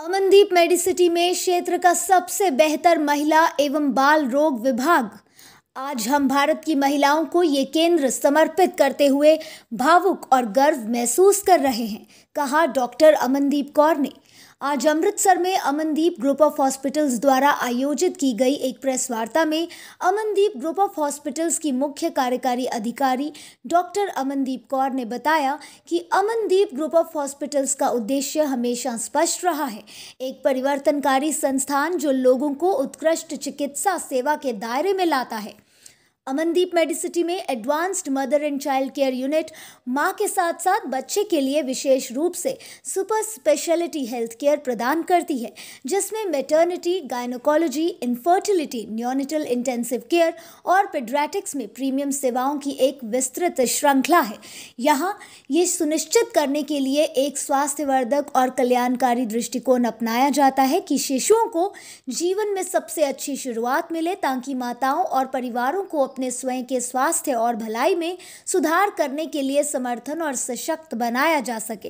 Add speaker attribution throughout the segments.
Speaker 1: अमनदीप मेडिसिटी में क्षेत्र का सबसे बेहतर महिला एवं बाल रोग विभाग। आज हम भारत की महिलाओं को ये केंद्र समर्पित करते हुए भावुक और गर्व महसूस कर रहे हैं, कहा डॉक्टर अमनदीप कौर ने। आज अमृतसर में अमनदीप ग्रुप ऑफ हॉस्पिटल्स द्वारा आयोजित की गई एक प्रेस वार्ता में अमनदीप ग्रुप ऑफ हॉस्पिटल्स की मुख्य कार्यकारी अधिकारी डॉक्टर अमनदीप कौर ने बताया कि अमनदीप ग्रुप ऑफ हॉस्पिटल्स का उद्देश्य हमेशा स्पष्ट रहा है, एक परिवर्तनकारी संस्थान जो लोगों को उत्कृष्ट चिकित्सा सेवा के दायरे में लाता है। अमनदीप मेडिसिटी में advanced mother and child care unit मां के साथ साथ बच्चे के लिए विशेष रूप से सुपर स्पेशलिटी हेल्थ केयर प्रदान करती है, जिसमें maternity, gynaecology, infertility, neonatal intensive care और पेडियाट्रिक्स में प्रीमियम सेवाओं की एक विस्तृत श्रृंखला है। यहाँ ये सुनिश्चित करने के लिए एक स्वास्थ्यवर्धक और कल्याणकारी दृष्टिकोण अपनाया जाता है कि शिशुओं को जीवन में सबसे अच्छी शुरुआत मिले, ताकि माताओं और परिवारों को अपने स्वयं के स्वास्थ्य और भलाई में सुधार करने के लिए समर्थन और सशक्त बनाया जा सके।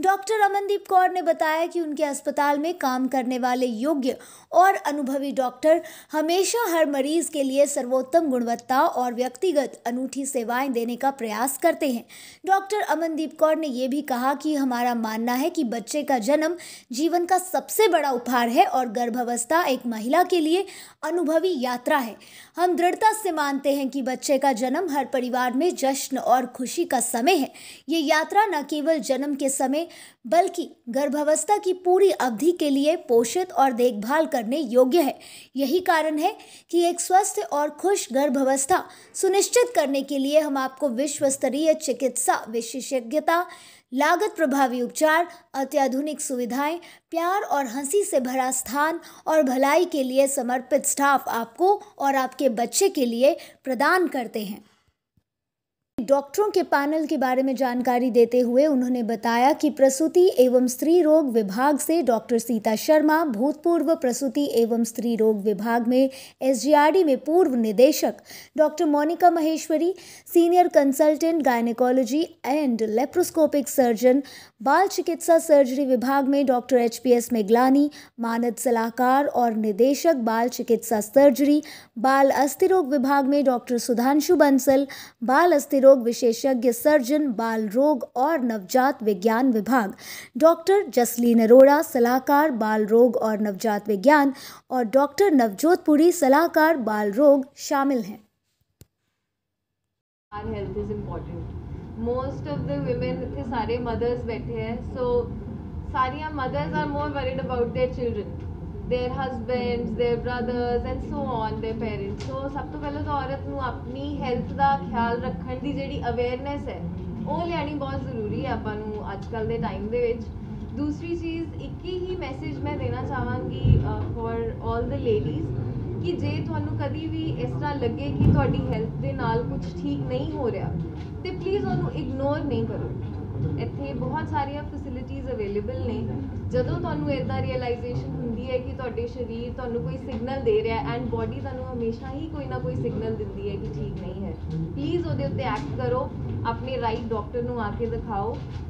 Speaker 1: डॉक्टर अमनदीप कौर ने बताया कि उनके अस्पताल में काम करने वाले योग्य और अनुभवी डॉक्टर हमेशा हर मरीज के लिए सर्वोत्तम गुणवत्ता और व्यक्तिगत अनूठी सेवाएं देने का प्रयास करते हैं। डॉक्टर अमनदीप कौर ने यह भी कहा कि हमारा मानना है कि बच्चे का जन्म जीवन का सबसे बड़ा उपहार है और गर्भावस्था एक महिला के लिए अनुभवी यात्रा है। हम दृढ़ता से मानते हैं कि बच्चे का जन्म हर परिवार में जश्न और खुशी का समय है। ये यात्रा न केवल जन्म के समय बल्कि गर्भावस्था की पूरी अवधि के लिए पोषित और देखभाल करने योग्य है। यही कारण है कि एक स्वस्थ और खुश गर्भावस्था सुनिश्चित करने के लिए हम आपको विश्व स्तरीय चिकित्सा विशेषज्ञता, लागत प्रभावी उपचार, अत्याधुनिक सुविधाएं, प्यार और हंसी से भरा स्थान और भलाई के लिए समर्पित स्टाफ आपको और आपके बच्चे के लिए प्रदान करते हैं। डॉक्टरों के पैनल के बारे में जानकारी देते हुए उन्होंने बताया कि प्रसूति एवं स्त्री रोग विभाग से डॉक्टर सीता शर्मा, भूतपूर्व प्रसूति एवं स्त्री रोग विभाग में एसजीआरडी में पूर्व निदेशक doctor Monika Maheshwari, senior consultant gynaecology and laparoscopic surgeon, बाल चिकित्सा सर्जरी विभाग में डॉक्टर एचपीएस मेगलानी, मानद सलाहकार और निदेशक बाल चिकित्सा सर्जरी, बाल अस्थिरोग विभाग में डॉक्टर सुधांशु बंसल, बाल अस्थिरोग विशेषज्ञ सर्जन, बाल रोग और नवजात विज्ञान विभाग, डॉक्टर जसलीन अरोड़ा, सलाहकार बाल रोग और नवजात विज्ञान, और डॉक्टर नवजोत पुरी, सलाहकार बाल रोग शामिल हैं।
Speaker 2: Our health is important. Most of the women इतने सारे mothers बैठे हैं, so सारियाँ mothers are more worried about their children, their husbands, their brothers and so on, their parents. So सब तो पहले तो औरत ਨੂੰ अपनी health ਦਾ ख्याल ਰੱਖਣ ਦੀ ਜਿਹੜੀ awareness ਹੈ ਉਹ ਲੈਣੀ ਬਹੁਤ ਜ਼ਰੂਰੀ ਹੈ ਆਪਾਂ ਨੂੰ ਅੱਜ ਕੱਲ੍ਹ ਦੇ ਟਾਈਮ ਦੇ ਵਿੱਚ। दूसरी चीज़ एक ही मैसेज मैं देना चाहांगी फॉर ऑल द लेडीज़ कि जे ਤੁਹਾਨੂੰ कभी भी इस तरह लगे कि ਤੁਹਾਡੀ हेल्थ ਦੇ ਨਾਲ कुछ ठीक नहीं हो रहा तो प्लीज़ ਉਹਨੂੰ इग्नोर नहीं करो। ਇੱਥੇ बहुत ਸਾਰੀਆਂ फैसिलिटीज़ अवेलेबल ने। ਜਦੋਂ ਤੁਹਾਨੂੰ ਇਦਾਂ रियलाइजेशन ਹੁੰਦੀ है कि ਤੁਹਾਡੇ शरीर ਤੁਹਾਨੂੰ कोई सिग्नल दे रहा है एंड बॉडी ਤੁਹਾਨੂੰ हमेशा ही कोई ना कोई सिग्नल ਦਿੰਦੀ है कि ठीक नहीं है, प्लीज़ ਉਹਦੇ ਉੱਤੇ एक्ट करो। अपने राइट डॉक्टर ਨੂੰ आके दिखाओ,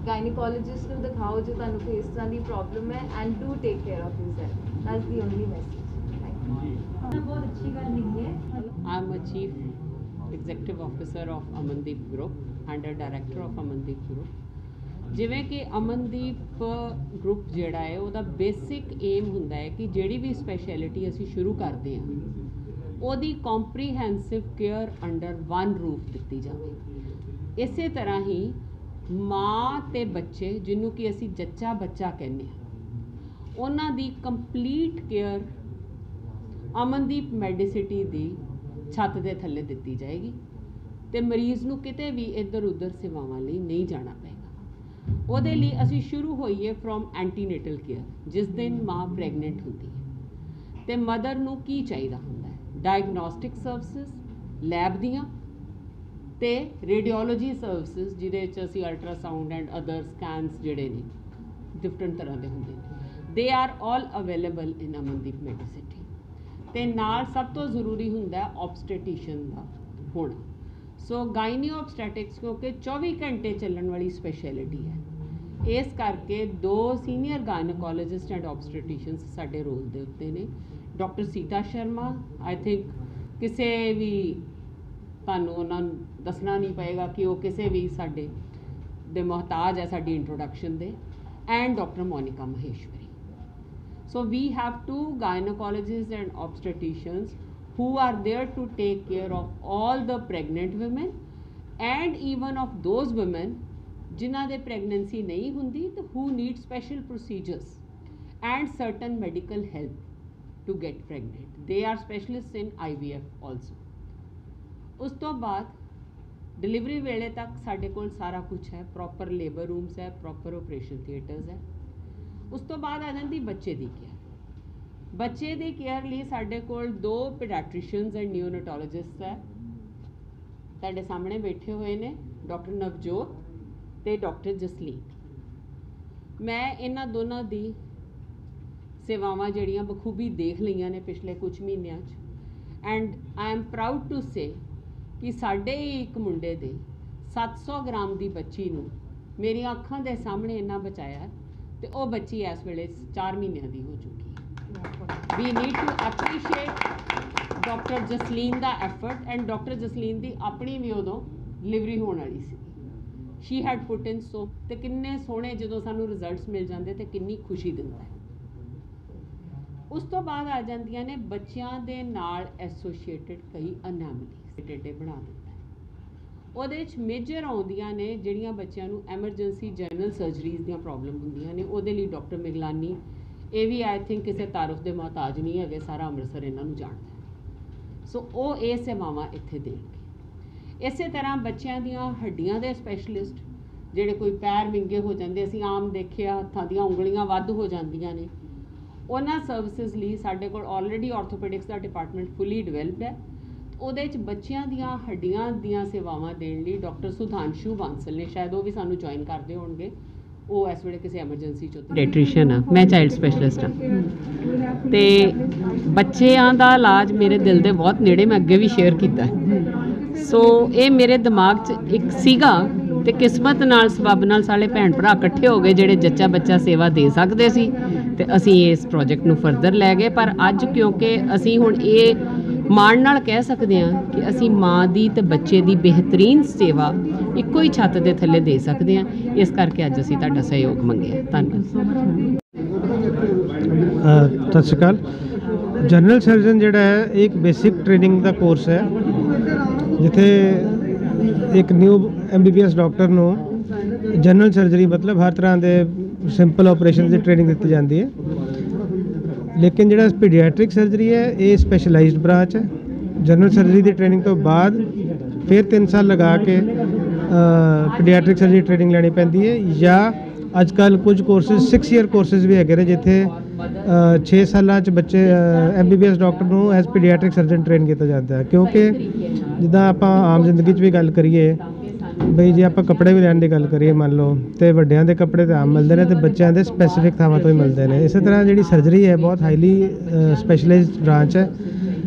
Speaker 2: गायनेकोलॉजिस्ट ਨੂੰ दिखाओ जो ਤੁਹਾਨੂੰ कोई इस तरह की प्रॉब्लम है and do take care of yourself. That's the only message.
Speaker 3: बहुत अच्छी गल नहीं है। I am a chief executive officer of Amandeep group and a director of Amandeep group. जिवें कि अमनदीप ग्रुप जिहड़ा है उहदा बेसिक एम हुंदा है कि जिहड़ी भी स्पैशलिटी असीं शुरू करते हैं उहदी comprehensive care under one roof दित्ती जावे। इसे तरह ही माँ ते बच्चे जिन्हों कि असी जच्चा बच्चा कहने उन्हां दी कंप्लीट केयर अमनदीप मेडिसिटी दी छत दे थल्ले दित्ती जाएगी ते मरीज़ नूं किते भी इधर उधर सेवावां लई नहीं जाना पेगा। उहदे लई असी शुरू होईए फ्रॉम एंटीनेटल केयर, जिस दिन माँ प्रैगनेंट होती है ते मदर नूं की चाहिदा हुंदा है, डायग्नोस्टिक सर्विसेज लैब दियां ते रेडियोलॉजी सर्विसेज जिहदे च असी अल्ट्रासाउंड एंड अदर स्कैनस जिहड़े ने डिफरेंट तरह के होंदे ने, they are all available in Amandeep medicity. ते नाल सब तो जरूरी हुंदा ऑब्सटेटिशियन का होना। सो गायनी ऑब्सटेटिक्स क्योंकि 24 घंटे चलण वाली स्पैशलिटी है, इस करके 2 सीनियर गायनोकोलॉजिस्ट एंड ऑब्सटेट्रिशियंस साडे रोल दे उत्ते ने। Doctor Sita Sharma, I think किसी भी तुहानूं उन्हां नूं दसना नहीं पएगा कि वो किसी भी साडे दे मोहताज है साडी इंट्रोडक्शन दे। And doctor Monika Maheshwari. So we have 2 gynecologists and obstetricians who are there to take care of all the pregnant women and even of those women जिन्हां दे pregnancy नहीं हुंदी तो who need special procedures and certain medical help to get pregnant. They are specialists in IVF also. उस तो बाद delivery वेले तक साडे कोल सारा कुछ है, प्रॉपर लेबर रूम्स है, प्रॉपर ऑपरेशन थिएटर्स है। उस तो बाद आ जाती बच्चे की केयर। बच्चे की केयर लिए साडे कोल 2 पीडियाट्रिशियंस एंड न्यूरोनोटोलॉजिस्ट है। तुहाडे सामने बैठे हुए ने डॉक्टर नवजोत ते डॉक्टर जसलीन। मैं इन्हां दोनों दी सेवावां जिहड़ियां बखूबी देख लईआं ने पिछले कुछ महीनों and I am proud to say कि साडे एक मुंडे दे 700 ग्राम की बच्ची नूं मेरी अखां दे सामने इन्ना बचाया ते वो बच्ची इस वेले 4 महीनों की हो चुकी। We need to appreciate doctor Jasleen का एफर्ट एंड डॉक्टर जसलीन की अपनी भी उदों डिलीवरी होने वाली सी। शी हैड पुट इन सो ते किन्ने सोहणे जदों सानूं रिजल्ट्स मिल जाते तो किन्नी खुशी दिंदा है। उस तो बाद आ जांदियां ने बच्चियां दे नाल एसोसीएटेड कई अनैमलीज टेढ़े बना दिंदा है। ਉਹਦੇ ਵਿੱਚ ਮੇਜਰ ਆਉਂਦੀਆਂ ਨੇ ਜਿਹੜੀਆਂ ਬੱਚਿਆਂ ਨੂੰ ਐਮਰਜੈਂਸੀ ਜਨਰਲ ਸਰਜਰੀਜ਼ ਦੀਆਂ ਪ੍ਰੋਬਲਮ ਹੁੰਦੀਆਂ ਨੇ। ਉਹਦੇ ਲਈ ਡਾਕਟਰ ਮਿਗਲਾਨੀ ਇਹ ਵੀ ਆਈ ਥਿੰਕ ਕਿਸੇ ਤਾਰਫ ਦੇ ਮੁਹਤਾਜ ਨਹੀਂ ਹੈਗੇ, ਸਾਰਾ ਅੰਮ੍ਰਿਤਸਰ ਇਹਨਾਂ ਨੂੰ ਜਾਣਦਾ। ਸੋ ਉਹ ਇਹ ਸੇਵਾਵਾਂ ਇੱਥੇ ਦੇਣਗੇ। ਇਸੇ ਤਰ੍ਹਾਂ ਬੱਚਿਆਂ ਦੀਆਂ ਹੱਡੀਆਂ ਦੇ ਸਪੈਸ਼ਲਿਸਟ ਜਿਹੜੇ ਕੋਈ ਪੈਰ ਵਿੰਗੇ ਹੋ ਜਾਂਦੇ, ਅਸੀਂ ਆਮ ਦੇਖਿਆ ਹੱਥਾਂ ਦੀਆਂ ਉਂਗਲੀਆਂ ਵੱਧ ਹੋ ਜਾਂਦੀਆਂ ਨੇ, ਉਹਨਾਂ ਸਰਵਿਸਿਜ਼ ਲਈ ਸਾਡੇ ਕੋਲ ਆਲਰੇਡੀ ਆਰਥੋਪੈਡਿਕਸ ਦਾ ਡਿਪਾਰਟਮੈਂਟ ਫੁੱਲੀ ਡਿਵੈਲਪਡ ਹੈ। ਉਹਦੇ 'ਚ ਬੱਚਿਆਂ ਦੀਆਂ ਹੱਡੀਆਂ ਦੀਆਂ ਸੇਵਾਵਾਂ ਦੇਣ ਲਈ ਡਾਕਟਰ ਸੁਧਾਂਸ਼ੂ ਬਾਂਸਲ ਨੇ, ਸ਼ਾਇਦ ਉਹ ਵੀ ਸਾਨੂੰ ਜੁਆਇਨ ਕਰਦੇ ਹੋਣਗੇ। ਉਹ ਇਸ ਵੇਲੇ ਕਿਸੇ ਐਮਰਜੈਂਸੀ 'ਚ ਪੀਡੀਆਟ੍ਰੀਸ਼ੀਅਨ ਆ, ਮੈਂ ਚਾਈਲਡ ਸਪੈਸ਼ਲਿਸਟ ਹਾਂ। ਤੇ ਬੱਚਿਆਂ ਦਾ ਇਲਾਜ ਮੇਰੇ ਦਿਲ ਦੇ ਬਹੁਤ ਨੇੜੇ, ਮੈਂ ਅੱਗੇ ਵੀ ਸ਼ੇਅਰ ਕੀਤਾ। ਸੋ ਇਹ ਮੇਰੇ ਦਿਮਾਗ 'ਚ ਇੱਕ ਸੀਗਾ ਤੇ ਕਿਸਮਤ ਨਾਲ ਸਬੱਬ ਨਾਲ ਸਾਰੇ ਭੈਣ ਭਰਾ ਇਕੱਠੇ ਹੋ ਗਏ ਜਿਹੜੇ ਜੱਚਾ ਬੱਚਾ ਸੇਵਾ ਦੇ ਸਕਦੇ ਸੀ ਤੇ ਅਸੀਂ ਇਸ ਪ੍ਰੋਜੈਕਟ ਨੂੰ ਫਰਦਰ ਲੈ ਗਏ। ਪਰ ਅੱਜ ਕਿਉਂਕਿ ਅਸੀਂ ਹੁਣ ਇਹ ਮਾਣ ਨਾਲ ਕਹਿ ਸਕਦੇ ਹਾਂ ਕਿ ਅਸੀਂ ਮਾਂ ਦੀ ਤੇ ਬੱਚੇ ਦੀ ਬਿਹਤਰੀਨ ਸੇਵਾ ਇੱਕੋ ਹੀ ਛੱਤ ਦੇ ਥੱਲੇ ਦੇ ਸਕਦੇ ਹਾਂ, ਇਸ ਕਰਕੇ ਅੱਜ ਅਸੀਂ ਤੁਹਾਡਾ ਸਹਿਯੋਗ ਮੰਗਿਆ। ਧੰਨਵਾਦ।
Speaker 4: ਸਤਿ ਸ਼੍ਰੀ ਅਕਾਲ। ਜਨਰਲ ਸਰਜਨ ਜਿਹੜਾ ਹੈ ਇੱਕ ਬੇਸਿਕ ਟ੍ਰੇਨਿੰਗ ਦਾ ਕੋਰਸ ਹੈ ਜਿੱਥੇ ਇੱਕ ਨਿਊ MBBS ਡਾਕਟਰ ਨੂੰ ਜਨਰਲ ਸਰਜਰੀ ਮਤਲਬ ਹਰ ਤਰ੍ਹਾਂ ਦੇ ਸਿੰਪਲ ਆਪਰੇਸ਼ਨ ਦੀ ਟ੍ਰੇਨਿੰਗ ਦਿੱਤੀ ਜਾਂਦੀ ਹੈ। ਲੇਕਿਨ ਜਿਹੜਾ ਪੀਡੀਆਟ੍ਰਿਕ ਸਰਜਰੀ ਹੈ ਇਹ ਸਪੈਸ਼ਲਾਈਜ਼ਡ ਬ੍ਰਾਂਚ ਹੈ। ਜਨਰਲ ਸਰਜਰੀ ਦੀ ਟ੍ਰੇਨਿੰਗ ਤੋਂ ਬਾਅਦ ਫਿਰ 3 ਸਾਲ ਲਗਾ ਕੇ ਪੀਡੀਆਟ੍ਰਿਕ ਸਰਜਰੀ ਟ੍ਰੇਨਿੰਗ ਲੈਣੀ ਪੈਂਦੀ ਹੈ, ਜਾਂ ਅੱਜ ਕੱਲ੍ਹ ਕੁਝ ਕੋਰਸਿਸ 6 ਈਅਰ ਕੋਰਸਿਸ ਵੀ ਹੈਗੇ ਨੇ ਜਿੱਥੇ 6 ਸਾਲਾਂ 'ਚ ਬੱਚੇ MBBS ਡਾਕਟਰ ਨੂੰ ਐਜ਼ ਪੀਡੀਆਟ੍ਰਿਕ ਸਰਜਨ ਟ੍ਰੇਨ ਕੀਤਾ ਜਾਂਦਾ ਹੈ। ਕਿਉਂਕਿ ਜਿੱਦਾਂ ਆਪਾਂ ਆਮ ਜ਼ਿੰਦਗੀ 'ਚ ਵੀ ਗੱਲ ਕਰੀਏ ਬਈ ਜੇ ਆਪਾਂ ਕੱਪੜੇ ਵੀ ਲੈਣ ਦੀ ਗੱਲ ਕਰੀਏ ਮੰਨ ਲਓ ਤੇ ਵੱਡਿਆਂ ਦੇ ਕੱਪੜੇ ਤਾਂ ਆਮ ਮਿਲਦੇ ਨੇ ਤੇ ਬੱਚਿਆਂ ਦੇ ਸਪੈਸੀਫਿਕ ਥਾਵਾਂ ਤੋਂ ਹੀ ਮਿਲਦੇ ਨੇ। ਇਸੇ ਤਰ੍ਹਾਂ ਜਿਹੜੀ ਸਰਜਰੀ ਹੈ ਬਹੁਤ ਹਾਈਲੀ ਸਪੈਸ਼ਲਾਈਜ਼ਡ ਬ੍ਰਾਂਚ ਹੈ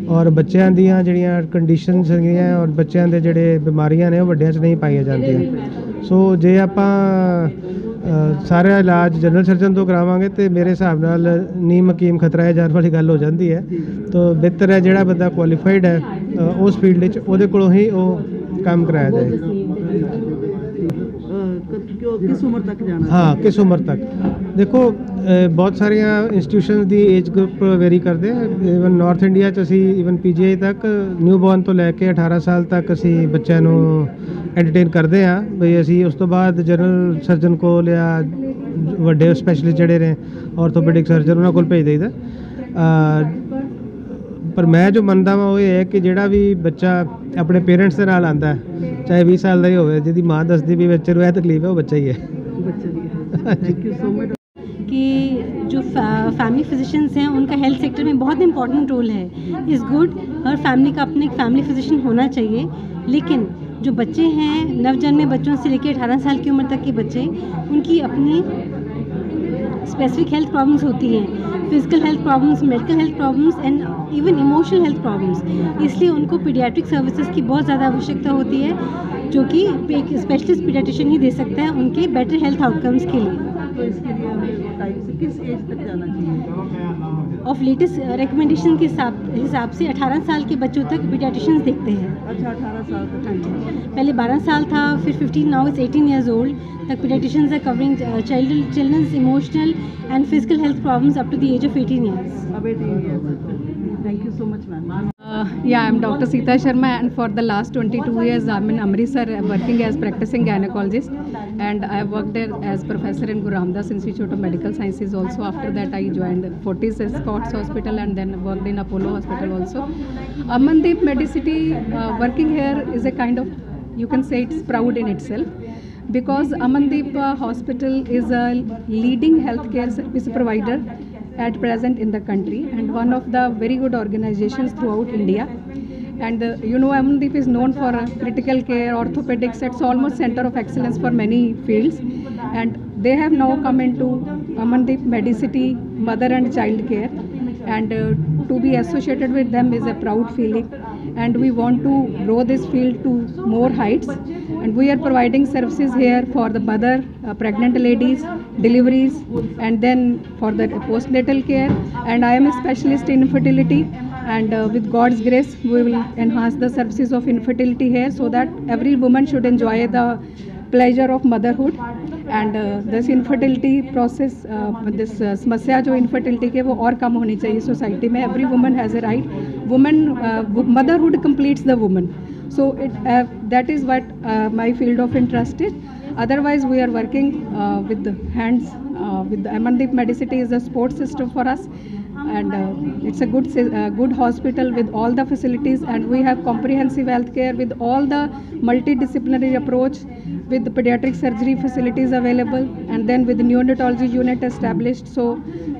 Speaker 4: ਔਰ ਬੱਚਿਆਂ ਦੀਆਂ ਜਿਹੜੀਆਂ ਕੰਡੀਸ਼ਨਸ ਹੈਗੀਆਂ ਔਰ ਬੱਚਿਆਂ ਦੇ ਜਿਹੜੇ ਬਿਮਾਰੀਆਂ ਨੇ ਉਹ ਵੱਡਿਆਂ 'ਚ ਨਹੀਂ ਪਾਈਆਂ ਜਾਂਦੀਆਂ। ਸੋ ਜੇ ਆਪਾਂ ਸਾਰਾ ਇਲਾਜ ਜਨਰਲ ਸਰਜਨ ਤੋਂ ਕਰਾਵਾਂਗੇ ਤੇ ਮੇਰੇ ਹਿਸਾਬ ਨਾਲ ਨੀਮ ਹਕੀਮ ਖਤਰਾ ਜਾਣ ਵਾਲੀ ਗੱਲ ਹੋ ਜਾਂਦੀ ਹੈ। ਤਾਂ ਬਿਹਤਰ ਹੈ ਜਿਹੜਾ ਬੰਦਾ ਕੁਆਲੀਫਾਈਡ ਹੈ ਉਸ ਫੀਲਡ ਵਿੱਚ ਉਹਦੇ ਕੋਲੋਂ ਹੀ ਉਹ ਕੰਮ ਕਰਾਇਆ ਜਾਏ। ਕਿਸ ਉਮਰ ਤੱਕ ਜਾਣਾ? ਹਾਂ, ਕਿਸ ਉਮਰ ਤੱਕ ਦੇਖੋ ਬਹੁਤ ਸਾਰੀਆਂ ਇੰਸਟੀਟਿਊਸ਼ਨਸ ਦੀ ਏਜ ਗਰੁੱਪ ਵੇਰੀ ਕਰਦੇ। ਈਵਨ ਨਾਰਥ ਇੰਡੀਆ 'ਚ ਅਸੀਂ ਈਵਨ PGI ਤੱਕ ਨਿਊ ਬੋਰਨ ਤੋਂ ਲੈ ਕੇ 18 ਸਾਲ ਤੱਕ ਅਸੀਂ ਬੱਚਿਆਂ ਨੂੰ ਐਂਟਰਟੇਨ ਕਰਦੇ ਹਾਂ। ਬਈ ਅਸੀਂ ਉਸ ਤੋਂ ਬਾਅਦ ਜਨਰਲ ਸਰਜਨ ਕੋਲ ਜਾਂ ਵੱਡੇ ਸਪੈਸ਼ਲਿਸਟ ਜਿਹੜੇ ਨੇ ਆਰਥੋਪੈਡਿਕ ਸਰਜਨ ਉਹਨਾਂ ਕੋਲ ਭੇਜ ਦਈਦਾ। ਪਰ ਮੈਂ ਜੋ ਮੰਨਦਾ ਵਾਂ ਉਹ ਇਹ ਹੈ ਕਿ ਜਿਹੜਾ ਵੀ ਬੱਚਾ ਆਪਣੇ ਪੇਰੈਂਟਸ ਦੇ ਨਾਲ ਆਉਂਦਾ ਚਾਹੇ 20 ਸਾਲ ਦਾ ਹੀ ਹੋਵੇ, ਜਿਹਦੀ ਮਾਂ ਦੱਸਦੀ ਵੀ ਬੱਚੇ ਨੂੰ ਇਹ ਤਕਲੀਫ ਹੈ, ਉਹ ਬੱਚਾ ही है। Thank you so much.
Speaker 5: कि जो फैमिली फिजिशियंस हैं उनका हेल्थ सेक्टर में बहुत इंपॉर्टेंट रोल है। इज़ गुड, हर फैमिली का अपने एक फैमिली फिजिशियन होना चाहिए। लेकिन जो बच्चे हैं नवजन्मे बच्चों से लेकर 18 साल की उम्र तक के बच्चे, उनकी अपनी स्पेसिफिक हेल्थ प्रॉब्लम्स होती हैं, physical health problems, medical health problems and even emotional health problems. इसलिए उनको पीडियाट्रिक सर्विसेज की बहुत ज़्यादा आवश्यकता होती है। जो कि एक स्पेशलिस्ट पीडियाट्रिशियन ही दे सकता है उनके बेटर हेल्थ आउटकम्स के लिए।
Speaker 6: तो इसके लिए हमें टाइम से किस एज तक जाना चाहिए?
Speaker 5: ऑफ लेटेस्ट रिकमेंडेशन के हिसाब से 18 साल के बच्चों तक पीडियाट्रिशियंस देखते हैं।
Speaker 6: अच्छा, 18 साल तक।
Speaker 5: हाँ जी, पहले 12 साल था, फिर 15, नाउ इट्स 18 years old तक pediatricians are covering children's emotional and physical health problems up to the age of 18 years.
Speaker 6: अब 18 years. Thank you so much, ma'am.
Speaker 7: Yeah, I'm Dr. Sita Sharma, and for the last 22 years I'm in Amritsar working as practicing gynecologist, and I worked there as professor in Guru Ramdas Institute of Medical Sciences also. After that I joined Fortis Sports Hospital and then worked in Apollo Hospital also. Amandeep Medicity, working here is a kind of, you can say it's proud in itself, because Amandeep Hospital is a leading healthcare service provider at present in the country and one of the very good organizations throughout India. And Amandeep is known for critical care, orthopedics. It's almost center of excellence for many fields, and they have now come into Amandeep Medicity mother and child care, and to be associated with them is a proud feeling, and we want to grow this field to more heights. And we are providing services here for the mother, pregnant ladies, deliveries, and then for the postnatal care. And I am a specialist in infertility, and with God's grace we will enhance the services of infertility here so that every woman should enjoy the pleasure of motherhood. And this infertility process, this समस्या जो infertility के वो और कम होनी चाहिए society में. Every woman has a right. Motherhood completes the woman. So that is what my field of interest is. Otherwise we are working with the hands. With the Amandeep Medicity is a support system for us, and it's a good hospital with all the facilities, and we have comprehensive health care with all the multidisciplinary approach, with the pediatric surgery facilities available, and then with the neonatology unit established. So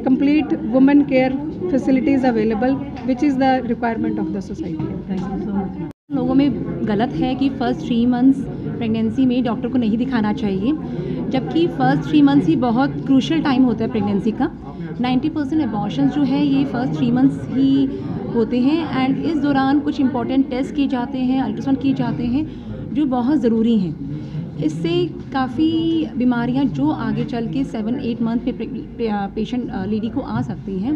Speaker 7: complete women care facilities available, which is the requirement of the society.
Speaker 6: Thank you so much.
Speaker 8: लोगों में गलत है कि first 3 months pregnancy में doctor को नहीं दिखाना चाहिए, जबकि फ़र्स्ट 3 मंथ्स ही बहुत क्रूशल टाइम होता है प्रेगनेंसी का. 90% अबॉर्शंस जो है ये फ़र्स्ट 3 मंथ्स ही होते हैं, एंड इस दौरान कुछ इंपॉर्टेंट टेस्ट किए जाते हैं, अल्ट्रासाउंड किए जाते हैं जो बहुत ज़रूरी हैं. इससे काफ़ी बीमारियां जो आगे चल के 7-8 मंथ पे पेशेंट लेडी को आ सकती हैं,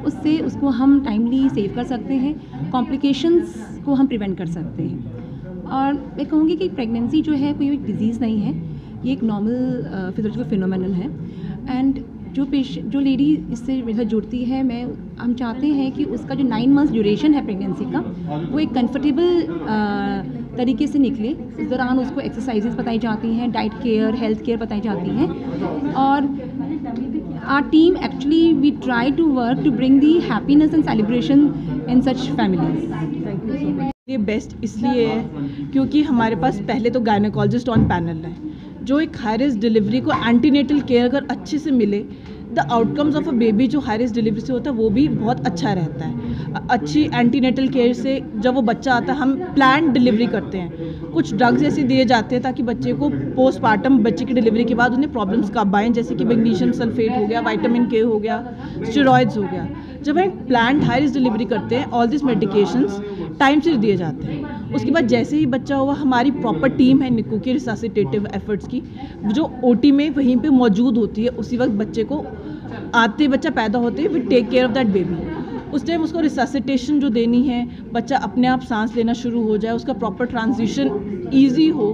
Speaker 8: उससे उसको हम टाइमली सेव कर सकते हैं, कॉम्प्लिकेशंस को हम प्रिवेंट कर सकते हैं. और मैं कहूँगी कि प्रेगनेंसी जो है कोई एक डिज़ीज़ नहीं है, ये एक नॉर्मल फिजियोलॉजिकल फिनोमेनन है. एंड जो लेडी इससे मेरे साथ जुड़ती है, हम चाहते हैं कि उसका जो 9 मंथ्स ड्यूरेशन है प्रेगनेंसी का, वो एक कंफर्टेबल तरीके से निकले. इस दौरान उसको एक्सरसाइजेस बताई जाती हैं, डाइट केयर, हेल्थ केयर बताई जाती हैं. और our team actually we try to work to bring the happiness and celebration in such families.
Speaker 6: Thank you so much. ये बेस्ट इसलिए है क्योंकि हमारे पास पहले तो गायनेकोलॉजिस्ट ऑन पैनल है, जो एक हाई रिस्क डिलीवरी को एंटीनेटल केयर अगर अच्छे से मिले, the outcomes of a baby जो हाई रिस्क डिलीवरी से होता है वो भी बहुत अच्छा रहता है. अच्छी एंटीनेटल केयर से जब वो बच्चा आता है, हम प्लान डिलीवरी करते हैं. कुछ ड्रग्स ऐसे दिए जाते हैं ताकि बच्चे को पोस्टमार्टम बच्चे की डिलीवरी के बाद उन्हें प्रॉब्लम्स कब आएँ, जैसे कि मैग्नीशियम सल्फेट हो गया, विटामिन के हो गया, स्टेरॉइड्स हो गया. जब हम प्लान हाई रिस्क डिलीवरी करते हैं, ऑल दिस मेडिकेशंस टाइम से दिए जाते हैं. उसके बाद जैसे ही बच्चा हुआ, हमारी प्रॉपर टीम है निक्कू की रिससिटेटिव एफर्ट्स की, जो ओटी में वहीं पे मौजूद होती है. उसी वक्त बच्चे को आते बच्चा पैदा होते we take care of that baby. उस टाइम उसको रिससिटेशन जो देनी है, बच्चा अपने आप सांस लेना शुरू हो जाए, उसका प्रॉपर ट्रांजिशन ईजी हो,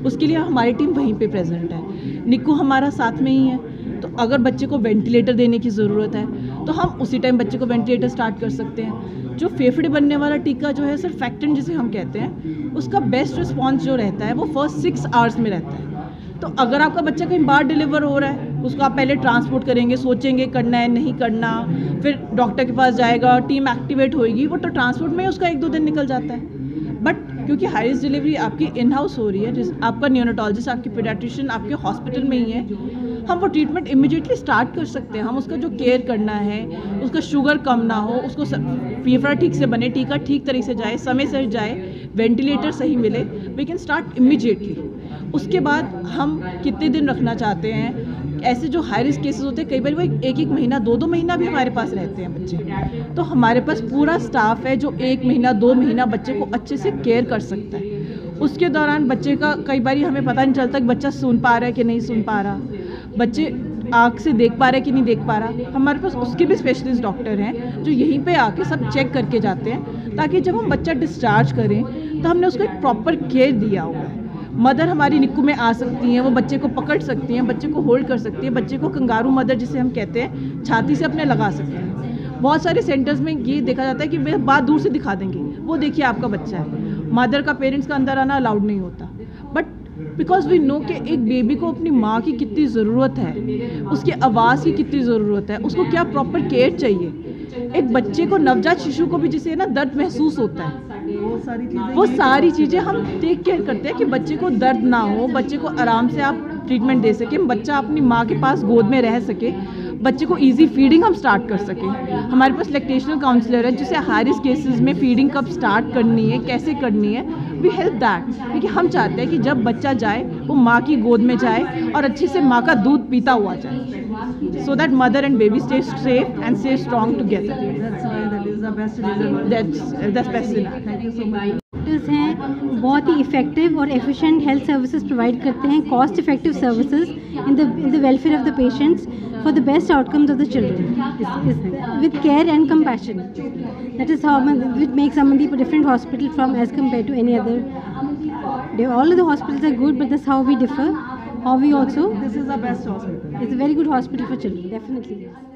Speaker 6: उसके लिए हमारी टीम वहीं पे प्रेजेंट है. निक्कू हमारा साथ में ही है, तो अगर बच्चे को वेंटिलेटर देने की ज़रूरत है तो हम उसी टाइम बच्चे को वेंटिलेटर स्टार्ट कर सकते हैं. जो फेफड़े बनने वाला टीका जो है सर, फैक्टेंट जिसे हम कहते हैं, उसका बेस्ट रिस्पॉन्स जो रहता है वो फर्स्ट 6 आवर्स में रहता है. तो अगर आपका बच्चा कहीं बाहर डिलीवर हो रहा है, उसको आप पहले ट्रांसपोर्ट करेंगे, सोचेंगे करना है नहीं करना, फिर डॉक्टर के पास जाएगा, टीम एक्टिवेट होएगी, वो तो ट्रांसपोर्ट में ही उसका 1-2 दिन निकल जाता है. बट क्योंकि हाई रिस्क डिलीवरी आपकी इन हाउस हो रही है, जिस आपका नियोनेटोलॉजिस्ट, आपकी पीडियाट्रिशियन आपके हॉस्पिटल में ही है, हम वो ट्रीटमेंट इमीडिएटली स्टार्ट कर सकते हैं. हम उसका जो केयर करना है, उसका शुगर कम ना हो, उसको फेफड़ा ठीक से बने, टीका ठीक तरीके से जाए, समय से जाए, वेंटिलेटर सही मिले, वी कैन स्टार्ट इमीडिएटली. उसके बाद हम कितने दिन रखना चाहते हैं, ऐसे जो हाई रिस्क केसेस होते हैं कई बार वो 1-1 महीना 2-2 महीना भी हमारे पास रहते हैं बच्चे. तो हमारे पास पूरा स्टाफ है जो 1 महीना 2 महीना बच्चे को अच्छे से केयर कर सकता है. उसके दौरान बच्चे का कई बार हमें पता नहीं चलता कि बच्चा सुन पा रहा है कि नहीं सुन पा रहा, बच्चे आँख से देख पा रहे हैं कि नहीं देख पा रहा। हमारे पास उसके भी स्पेशलिस्ट डॉक्टर हैं जो यहीं पे आके सब चेक करके जाते हैं, ताकि जब हम बच्चा डिस्चार्ज करें तो हमने उसको एक प्रॉपर केयर दिया हुआ है। मदर हमारी निक्कू में आ सकती हैं, वो बच्चे को पकड़ सकती हैं, बच्चे को होल्ड कर सकती है, बच्चे को कंगारू मदर जिसे हम कहते हैं छाती से अपने लगा सकते हैं। बहुत सारे सेंटर्स में ये देखा जाता है कि वे बात दूर से दिखा देंगे, वो देखिए आपका बच्चा है, मदर का पेरेंट्स का अंदर आना अलाउड नहीं होता। बट बिकॉज वी नो कि एक बेबी को अपनी माँ की कितनी ज़रूरत है, उसकी आवाज़ की कितनी ज़रूरत है, उसको क्या प्रॉपर केयर चाहिए। एक बच्चे को, नवजात शिशु को भी जिसे ना दर्द महसूस होता है, वो सारी चीज़ें हम टेक केयर करते हैं कि बच्चे को दर्द ना हो, बच्चे को आराम से आप ट्रीटमेंट दे सकें, बच्चा अपनी माँ के पास गोद में रह सके, बच्चे को इजी फीडिंग हम स्टार्ट कर सकें। हमारे पास लैक्टेशनल काउंसलर है जिसे हाई रिस्क केसेस में फीडिंग कब स्टार्ट करनी है, कैसे करनी है, वी हेल्प दैट। क्योंकि हम चाहते हैं कि जब बच्चा जाए वो माँ की गोद में जाए और अच्छे से माँ का दूध पीता हुआ जाए, so that mother and baby stay safe and stay strong together. That's best in that. Thank you so much.
Speaker 5: Doctors हैं बहुत ही इफ़ेक्टिव और एफिशिएंट हेल्थ सर्विसेज प्रोवाइड करते हैं, cost effective services in the welfare of the patients for the best outcomes of the children with care and compassion. That is how which makes Amandeep a different hospital from as compared to any other. All of the hospitals are good, but that's how we differ. How we also. This is the best hospital. It's a very good hospital for children, definitely. Yes.